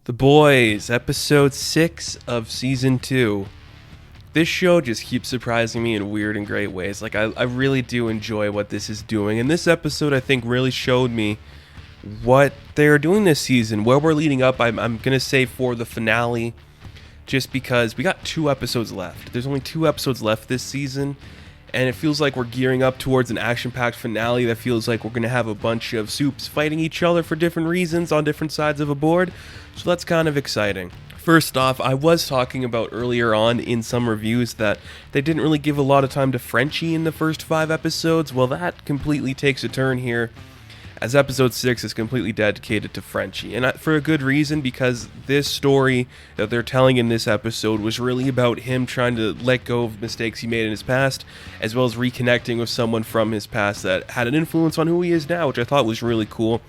The Boys, episode 6 of season 2. This show just keeps surprising me in weird and great ways. I really do enjoy what this is doing. And this episode, I think, really showed me what they're doing this season, where we're leading up. I'm going to say for the finale, just because we got 2 episodes left. There's only 2 episodes left this season. And it feels like we're gearing up towards an action-packed finale that feels like we're going to have a bunch of soups fighting each other for different reasons on different sides of a board. So that's kind of exciting. First off, I was talking about earlier on in some reviews that they didn't really give a lot of time to Frenchie in the first 5 episodes. Well, that completely takes a turn here, as episode 6 is completely dedicated to Frenchie. And for a good reason, because this story that they're telling in this episode was really about him trying to let go of mistakes he made in his past, as well as reconnecting with someone from his past that had an influence on who he is now, which I thought was really cool.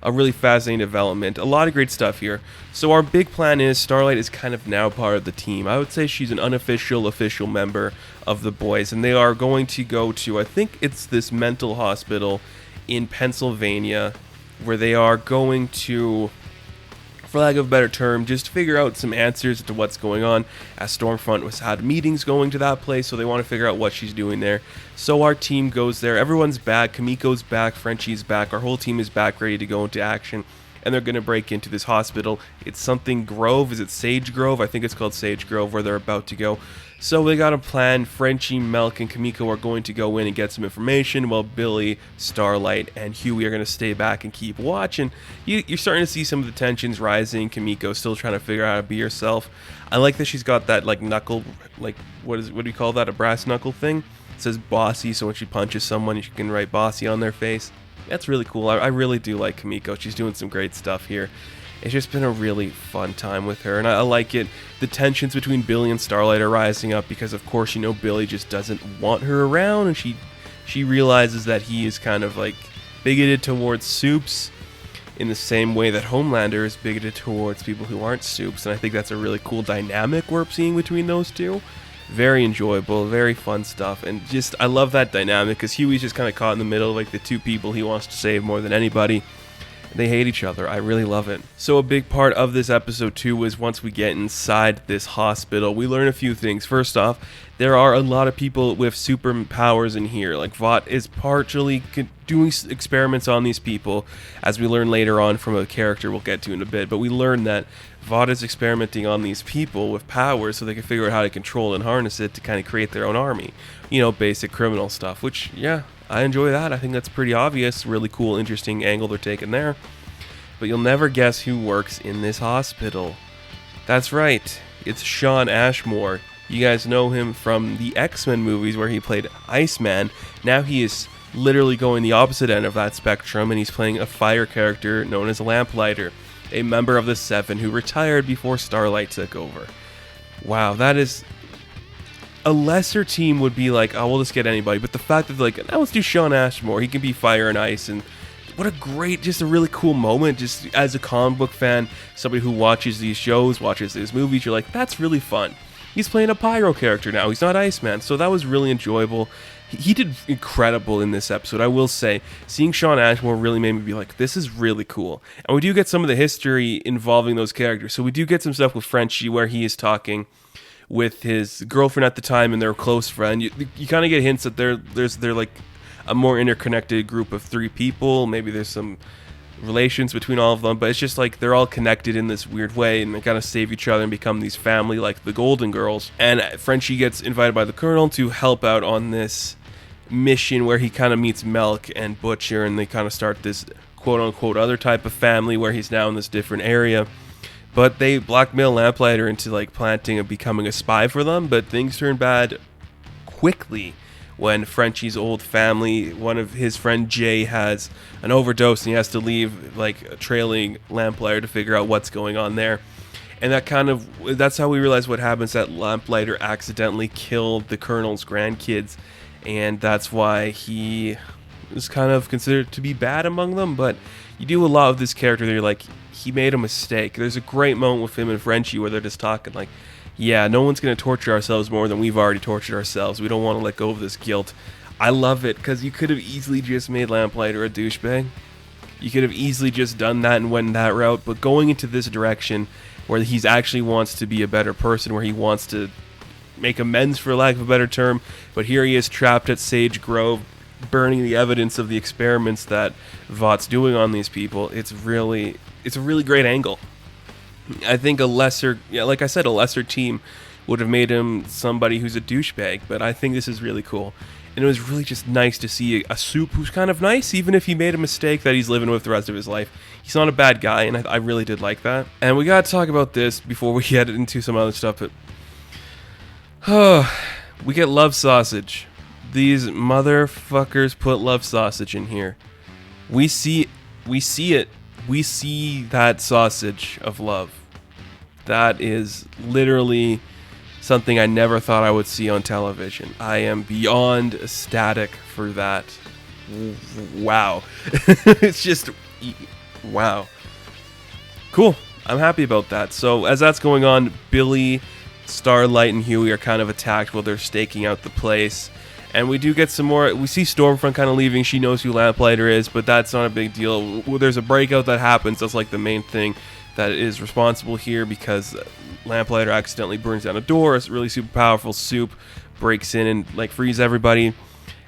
A really fascinating development. A lot of great stuff here. So our big plan is Starlight is kind of now part of the team. I would say she's an unofficial, official member of the Boys, and they are going to go to, I think it's this mental hospital in Pennsylvania, where they are going to, for lack of a better term, just figure out some answers to what's going on, as Stormfront has had meetings going to that place, so they want to figure out what she's doing there. So our team goes there. Everyone's back. Kamiko's back. Frenchie's back. Our whole team is back, ready to go into action, and they're going to break into this hospital. It's something Grove. Is it Sage Grove? I think it's called Sage Grove, where they're about to go. So they got a plan. Frenchie, Melk, and Kamiko are going to go in and get some information, while Billy, Starlight, and Huey are going to stay back and keep watch. And you're starting to see some of the tensions rising. Kamiko still trying to figure out how to be herself. I like that she's got that knuckle, what do you call that? A brass knuckle thing. It says bossy, so when she punches someone, she can write bossy on their face. That's really cool. I really do like Kamiko. She's doing some great stuff here. It's just been a really fun time with her, and I like it. The tensions between Billy and Starlight are rising up because, of course, Billy just doesn't want her around, and she realizes that he is kind of bigoted towards soups in the same way that Homelander is bigoted towards people who aren't soups, and I think that's a really cool dynamic we're seeing between those two. Very enjoyable, very fun stuff, and just I love that dynamic because Huey's just kind of caught in the middle, the two people he wants to save more than anybody. They hate each other. I really love it. So a big part of this episode too was once we get inside this hospital, we learn a few things. First off, there are a lot of people with superpowers in here. Vought is partially doing experiments on these people, as we learn later on from a character we'll get to in a bit. But we learn that Vought is experimenting on these people with powers so they can figure out how to control and harness it to kind of create their own army. Basic criminal stuff, which, yeah, I enjoy that. I think that's pretty obvious. Really cool, interesting angle they're taking there. But you'll never guess who works in this hospital. That's right. It's Shawn Ashmore. You guys know him from the X-Men movies where he played Iceman. Now he is literally going the opposite end of that spectrum, and he's playing a fire character known as Lamplighter, a member of the Seven who retired before Starlight took over. Wow, that is... A lesser team would be oh, we'll just get anybody. But the fact that now let's do Shawn Ashmore. He can be fire and ice. And what a great, just a really cool moment. Just as a comic book fan, somebody who watches these shows, watches these movies, you're like, that's really fun. He's playing a pyro character now. He's not Iceman. So that was really enjoyable. He did incredible in this episode. I will say, seeing Shawn Ashmore really made me be like, this is really cool. And we do get some of the history involving those characters. So we do get some stuff with Frenchie where he is talking with his girlfriend at the time and their close friend. You kind of get hints that they're a more interconnected group of 3 people. Maybe there's some relations between all of them, but it's just they're all connected in this weird way, and they kind of save each other and become these family, like the Golden Girls. And Frenchie gets invited by the Colonel to help out on this mission where he kind of meets Melk and Butcher, and they kind of start this quote-unquote other type of family where he's now in this different area. But they blackmail Lamplighter into planting and becoming a spy for them. But things turn bad quickly when Frenchie's old family, one of his friend Jay, has an overdose and he has to leave, trailing Lamplighter to figure out what's going on there. And that's how we realize what happens, that Lamplighter accidentally killed the Colonel's grandkids. And that's why he is kind of considered to be bad among them. But you do a lot of this character that you're he made a mistake. There's a great moment with him and Frenchie where they're just talking yeah, no one's going to torture ourselves more than we've already tortured ourselves. We don't want to let go of this guilt. I love it because you could have easily just made Lamplighter a douchebag. You could have easily just done that and went that route, but going into this direction where he's actually wants to be a better person, where he wants to make amends, for lack of a better term, but here he is trapped at Sage Grove, burning the evidence of the experiments that Vought's doing on these people. It's a really great angle. I think a lesser team would have made him somebody who's a douchebag, but I think this is really cool. And it was really just nice to see a Soup who's kind of nice, even if he made a mistake that he's living with the rest of his life. He's not a bad guy, and I really did like that. And we gotta talk about this before we get into some other stuff, but we get love sausage. These motherfuckers put love sausage in here. We see it. We see that sausage of love. That is literally something I never thought I would see on television. I am beyond ecstatic for that. Wow. It's just, wow. Cool. I'm happy about that. So as that's going on, Billy, Starlight, and Huey are kind of attacked while they're staking out the place. And we do get some more. We see Stormfront kind of leaving. She knows who Lamplighter is, but that's not a big deal. There's a breakout that happens. That's like the main thing that is responsible here, because Lamplighter accidentally burns down a door. It's really super powerful. Soup breaks in and like frees everybody.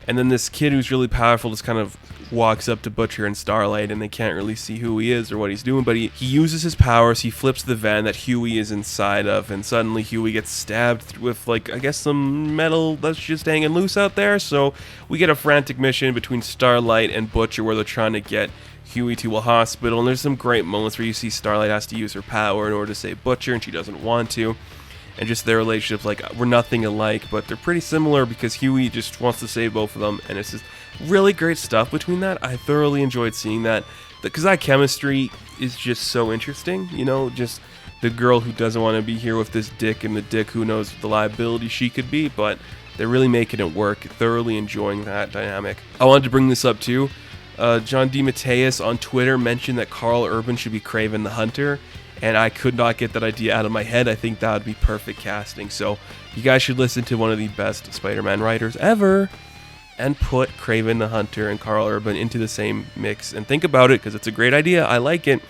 And then this kid who's really powerful just kind of walks up to Butcher and Starlight, and they can't really see who he is or what he's doing, but he uses his powers. He flips the van that Huey is inside of, and suddenly Huey gets stabbed with, like, I guess some metal that's just hanging loose out there. So we get a frantic mission between Starlight and Butcher where they're trying to get Huey to a hospital, and there's some great moments where you see Starlight has to use her power in order to save Butcher, and she doesn't want to. And just their relationship, like, we're nothing alike, but they're pretty similar because Huey just wants to save both of them, and it's just really great stuff between that. I thoroughly enjoyed seeing that, because that chemistry is just so interesting, you know, just the girl who doesn't want to be here with this dick, and the dick who knows the liability she could be, but they're really making it work. Thoroughly enjoying that dynamic. I wanted to bring this up too. John DeMatteis on Twitter mentioned that Karl Urban should be Kraven the Hunter, and I could not get that idea out of my head. I think that would be perfect casting. So you guys should listen to one of the best Spider-Man writers ever and put Kraven the Hunter and Karl Urban into the same mix. And think about it, because it's a great idea. I like it.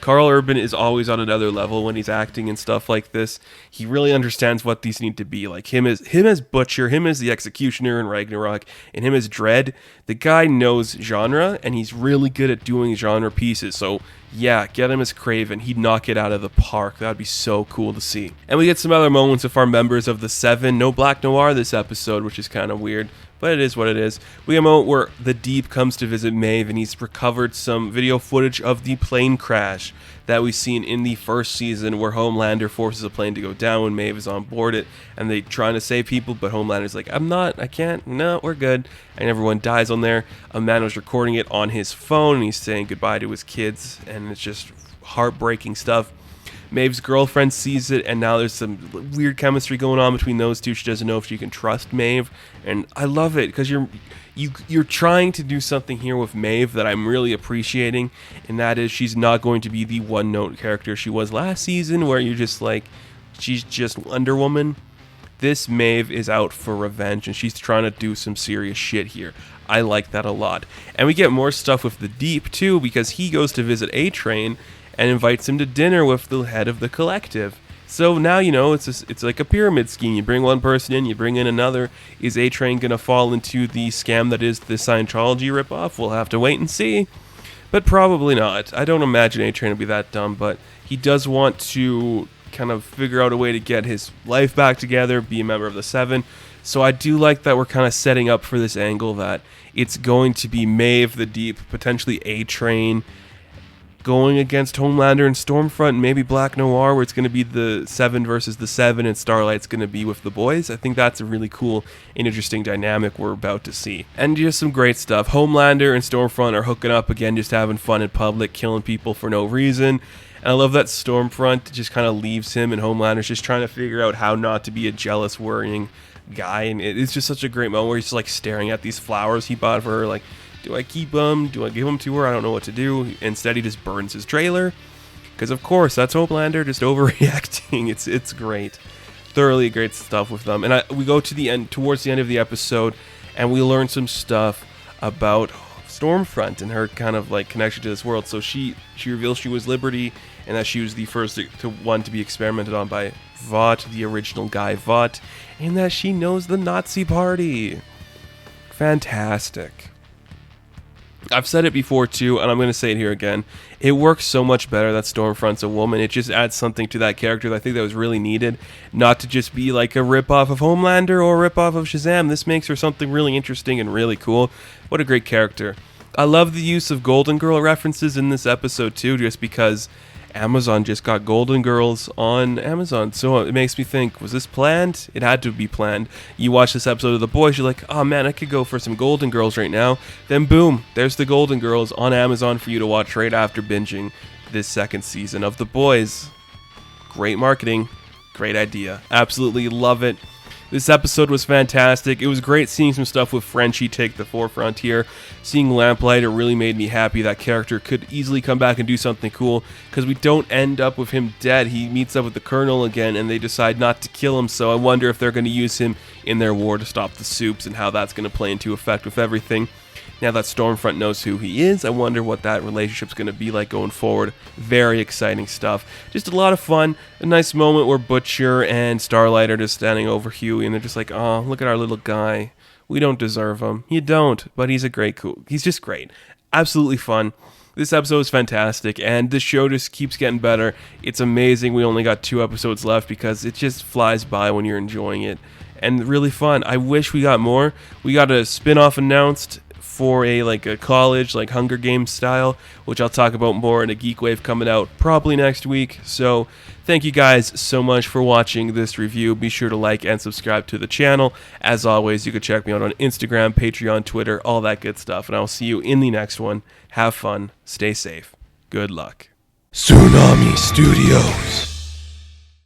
Karl Urban is always on another level when he's acting and stuff like this. He really understands what these need to be. Like him as Butcher, him as the Executioner in Ragnarok, and him as Dredd. The guy knows genre, and he's really good at doing genre pieces. So yeah, get him as Kraven. He'd knock it out of the park. That'd be so cool to see. And we get some other moments of our members of the Seven. No Black Noir this episode, which is kind of weird, but it is what it is. We have a moment where the Deep comes to visit Maeve, and he's recovered some video footage of the plane crash that we've seen in the first season, where Homelander forces a plane to go down when Maeve is on board it, and they trying to save people, but Homelander's like, I can't, no, we're good, and everyone dies on there. A man was recording it on his phone, and he's saying goodbye to his kids, and it's just heartbreaking stuff. Maeve's girlfriend sees it, and now there's some weird chemistry going on between those two. She doesn't know if she can trust Maeve, and I love it, because you're trying to do something here with Maeve that I'm really appreciating, and that is she's not going to be the one-note character she was last season, where you're just like, she's just Wonder Woman. This Maeve is out for revenge, and she's trying to do some serious shit here. I like that a lot. And we get more stuff with the Deep, too, because he goes to visit A-Train and invites him to dinner with the head of the collective. So now, you know, it's like a pyramid scheme. You bring one person in, you bring in another. Is A-Train going to fall into the scam that is the Scientology ripoff? We'll have to wait and see. But probably not. I don't imagine A-Train will be that dumb, but he does want to kind of figure out a way to get his life back together, be a member of the Seven. So I do like that we're kind of setting up for this angle that it's going to be Maeve, the Deep, potentially A-Train, going against Homelander and Stormfront, maybe Black Noir, where it's going to be the Seven versus the Seven, and Starlight's going to be with the boys. I think that's a really cool and interesting dynamic we're about to see. And just some great stuff. Homelander and Stormfront are hooking up again, just having fun in public, killing people for no reason. And I love that Stormfront just kind of leaves him, and Homelander's just trying to figure out how not to be a jealous, worrying guy. And it's just such a great moment where he's just like staring at these flowers he bought for her, like, do I keep them? Do I give them to her? I don't know what to do. Instead, he just burns his trailer. Because, of course, that's Homelander just overreacting. It's great. Thoroughly great stuff with them. And we go to the end, towards the end of the episode, and we learn some stuff about Stormfront and her kind of like connection to this world. So she reveals she was Liberty, and that she was the first one to be experimented on by Vought, the original Guy Vought, and that she knows the Nazi Party. Fantastic. I've said it before too, and I'm going to say it here again. It works so much better that Stormfront's a woman. It just adds something to that character that I think that was really needed. Not to just be like a ripoff of Homelander or a ripoff of Shazam. This makes her something really interesting and really cool. What a great character. I love the use of Golden Girl references in this episode too, just because Amazon just got Golden Girls on Amazon. So it makes me think, was this planned? It had to be planned. You watch this episode of The Boys, you're like, oh man, I could go for some Golden Girls right now. Then boom, there's the Golden Girls on Amazon for you to watch right after binging this second season of The Boys. Great marketing. Great idea. Absolutely love it. This episode was fantastic. It was great seeing some stuff with Frenchie take the forefront here. Seeing Lamplighter really made me happy. That character could easily come back and do something cool, because we don't end up with him dead. He meets up with the Colonel again, and they decide not to kill him, so I wonder if they're going to use him in their war to stop the Supes and how that's going to play into effect with everything. Now that Stormfront knows who he is, I wonder what that relationship's going to be like going forward. Very exciting stuff. Just a lot of fun. A nice moment where Butcher and Starlight are just standing over Huey, and they're just like, oh, look at our little guy. We don't deserve him. You don't, but he's he's just great. Absolutely fun. This episode is fantastic, and this show just keeps getting better. It's amazing we only got 2 episodes left, because it just flies by when you're enjoying it. And really fun. I wish we got more. We got a spin-off announced for a college, like Hunger Games style, which I'll talk about more in a Geek Wave coming out probably next week. So thank you guys so much for watching this review. Be sure to like and subscribe to the channel. As always, you can check me out on Instagram, Patreon, Twitter, all that good stuff. And I'll see you in the next one. Have fun. Stay safe. Good luck. Tsunami Studios.